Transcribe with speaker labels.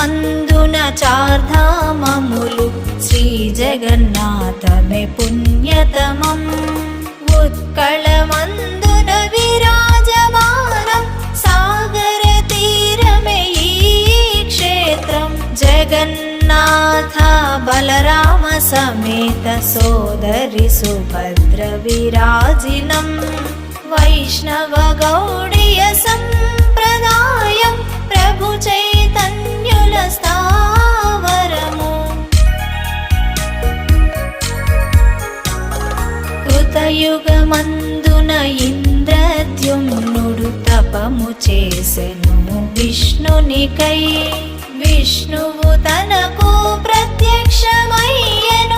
Speaker 1: మందున చార్ధామములు శ్రీ జగన్నాథమే పుణ్యతమం ఉత్కళమందున విరాజమానం సాగర తీరమే ఈ క్షేత్రం జగన్నాథ బలరామ సమేత సోదరి సుభద్ర విరాజినం వైష్ణవ గౌడీయ సంప్రదాయం ప్రభు చైతన్యుల స్థావరము కృతయుగమందున ఇంద్రద్యుమ్నుడు తపము చేసెను విష్ణునికై విష్ణువు తనకు ప్రత్యక్షమయ్యెను